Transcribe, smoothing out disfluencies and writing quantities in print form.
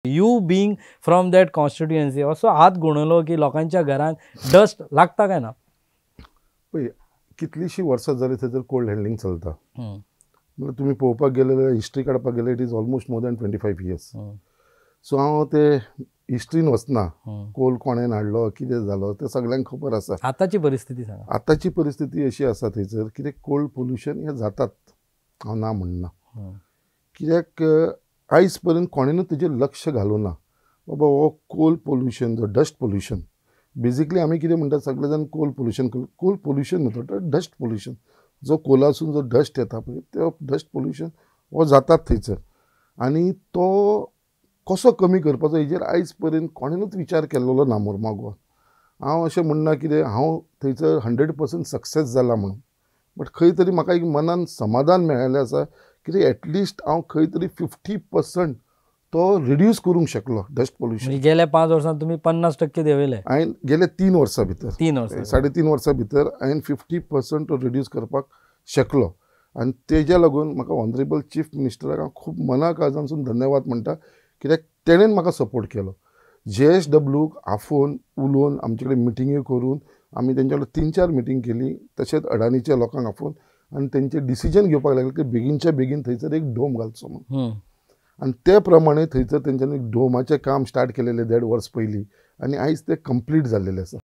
You being from that constituency असो हात गुणलो की लोकांच्या घरांत डस्ट लागता काय ना? पळय कितलीशीं वर्सां जाली थंयसर कोल्ड हँडलिंग चलता. म्हणजे तुमी पळोवपाक गेले जाल्यार हिस्ट्री काडपाक गेले it is almost more than 25 years. So हांव ते हिस्ट्रीन वचना. कोल कोणें हाडलो कितें जालो तें सगळ्यांक खबर आसा. आतांची परिस्थिती सांगा. आतांची परिस्थिती अशी आसा थंयसर कितें कोल्ड पोल्युशन हें जातात, हांव ना म्हणना. कित्याक आयज पर्यंत कोणेनूच तेजेर लक्ष घालूना बाबा हो कोल पोल्युशन जो डस्ट पोल्युशन बेजिकली आमी कितें म्हणटात सगळे जाण कोल पोल्युशन न्हू तो डस्ट पोल्युशन जो कोलासून जो डस्ट येता पळय तो डस्ट पोल्युशन हो जातात थंयसर. आनी तो कसो कमी करपाचो हेजेर आयज पर्यंत कोणेनूच विचार केल्लो ना मुर्मागोवान. हांव अशें म्हणना कितें हांव थंयसर 100% सक्सेस जाला म्हणून, बट खंय तरी म्हाका एक मनान समाधान मेळ्ळेलें आसा कितें एटलिस्ट हांव खंय तरी 50% तो रिड्यूस करूंक शकलो डस्ट पोल्युशन. गेल्या 5 वर्सांत तुमी 50% देंवयले. हांवें गेल्या 3 वर्सां भितर 3.5 वर्सां भितर हांवें 50% तो रिड्यूस करपाक शकलो. आनी तेज्या लागून म्हाका ऑनरेबल चीफ मिनिस्टराक हांव खूब मना काळजांसून धन्यवाद म्हणटा कित्याक तेणेन म्हाका सपोर्ट केलो. JSWक आफोवन उलोवन आमचे कडेन मिटिंग्यो करून आमी तेंच्या कडेन 3-4 मिटींग केली. तशेंच अडानीच्या लोकांक आफोवन आनी तेंचे डिसिजन घेवपाक लागले की बेगीनच्या बेगीन थंयसर एक डोम घालचो म्हणून. आनी ते प्रमाणे थंयसर तेंच्यांनी डोमाचें काम स्टार्ट केलेलें 1.5 वर्स पयलीं आनी आयज तें कंप्लीट जाल्लेलें आसा.